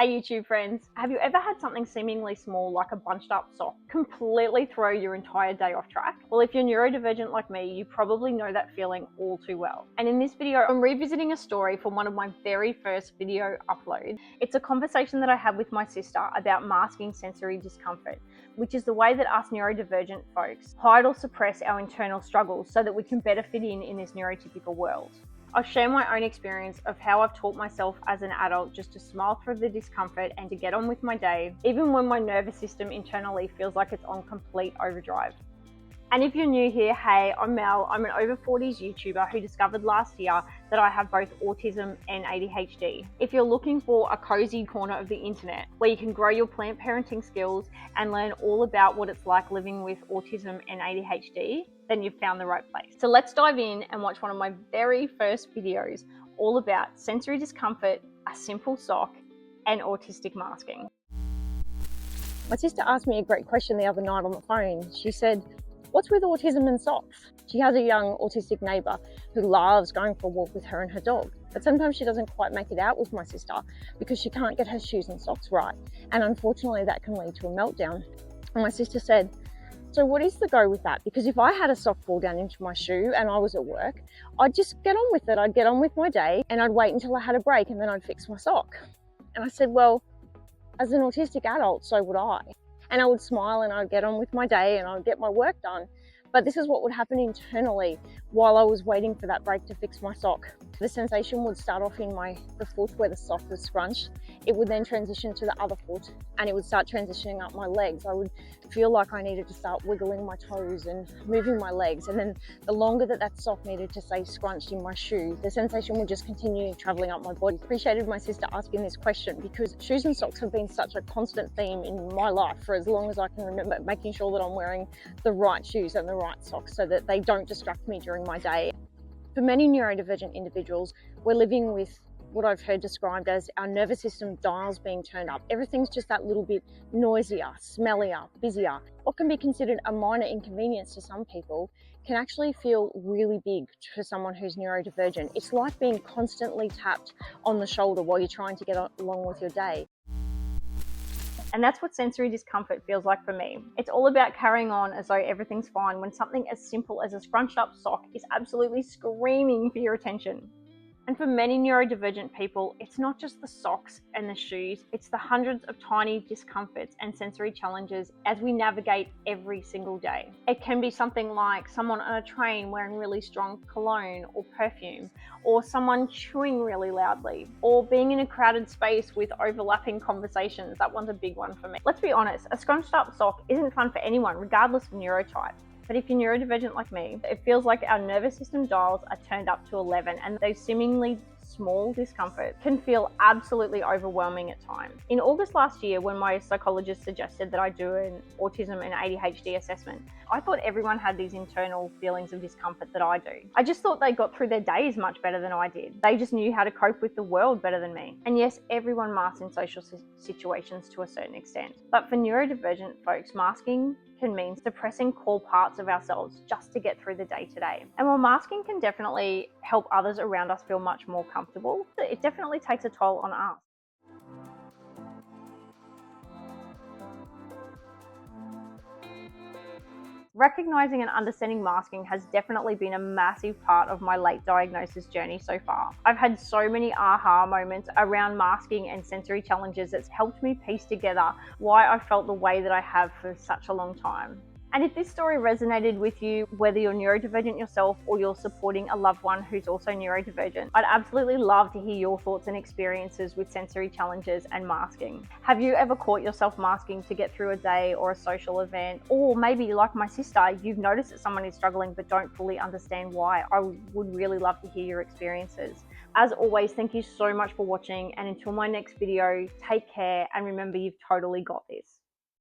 Hey YouTube friends, have you ever had something seemingly small like a bunched up sock completely throw your entire day off track? Well, if you're neurodivergent like me, you probably know that feeling all too well. And in this video, I'm revisiting a story from one of my very first video uploads. It's a conversation that I had with my sister about masking sensory discomfort, which is the way that us neurodivergent folks hide or suppress our internal struggles so that we can better fit in this neurotypical world. I'll share my own experience of how I've taught myself as an adult just to smile through the discomfort and to get on with my day, even when my nervous system internally feels like it's on complete overdrive. And if you're new here, hey, I'm Mel. I'm an over 40s YouTuber who discovered last year that I have both autism and ADHD. If you're looking for a cozy corner of the internet where you can grow your plant parenting skills and learn all about what it's like living with autism and ADHD, then you've found the right place. So let's dive in and watch one of my very first videos all about sensory discomfort, a simple sock, and autistic masking. My sister asked me a great question the other night on the phone. She said, "What's with autism and socks?" She has a young autistic neighbour who loves going for a walk with her and her dog, but sometimes she doesn't quite make it out with my sister because she can't get her shoes and socks right, and unfortunately that can lead to a meltdown. And my sister said, "So what is the go with that? Because if I had a sock fall down into my shoe and I was at work, I'd just get on with it. I'd get on with my day and I'd wait until I had a break and then I'd fix my sock." And I said, "Well, as an autistic adult, so would I." And I would smile and I'd get on with my day and I'd get my work done. But this is what would happen internally while I was waiting for that break to fix my sock. The sensation would start off in the foot where the sock was scrunched. It would then transition to the other foot and it would start transitioning up my legs. I would feel like I needed to start wiggling my toes and moving my legs. And then the longer that sock needed to stay scrunched in my shoe, the sensation would just continue traveling up my body. I appreciated my sister asking this question because shoes and socks have been such a constant theme in my life for as long as I can remember, making sure that I'm wearing the right shoes and the right socks so that they don't distract me during my day. For many neurodivergent individuals, we're living with what I've heard described as our nervous system dials being turned up. Everything's just that little bit noisier, smellier, busier. What can be considered a minor inconvenience to some people can actually feel really big for someone who's neurodivergent. It's like being constantly tapped on the shoulder while you're trying to get along with your day. And that's what sensory discomfort feels like for me. It's all about carrying on as though everything's fine when something as simple as a scrunched up sock is absolutely screaming for your attention. And for many neurodivergent people, it's not just the socks and the shoes, it's the hundreds of tiny discomforts and sensory challenges as we navigate every single day. It can be something like someone on a train wearing really strong cologne or perfume, or someone chewing really loudly, or being in a crowded space with overlapping conversations. That one's a big one for me. Let's be honest, a scrunched up sock isn't fun for anyone, regardless of neurotype. But if you're neurodivergent like me, it feels like our nervous system dials are turned up to 11 and those seemingly small discomfort can feel absolutely overwhelming at times. In August last year, when my psychologist suggested that I do an autism and ADHD assessment, I thought everyone had these internal feelings of discomfort that I do. I just thought they got through their days much better than I did. They just knew how to cope with the world better than me. And yes, everyone masks in social situations to a certain extent. But for neurodivergent folks, masking can mean suppressing core parts of ourselves just to get through the day to day. And while masking can definitely help others around us feel much more comfortable, it definitely takes a toll on us. Recognizing and understanding masking has definitely been a massive part of my late diagnosis journey so far. I've had so many aha moments around masking and sensory challenges that's helped me piece together why I felt the way that I have for such a long time. And if this story resonated with you, whether you're neurodivergent yourself or you're supporting a loved one who's also neurodivergent, I'd absolutely love to hear your thoughts and experiences with sensory challenges and masking. Have you ever caught yourself masking to get through a day or a social event? Or maybe like my sister, you've noticed that someone is struggling but don't fully understand why. I would really love to hear your experiences. As always, thank you so much for watching, and until my next video, take care and remember you've totally got this.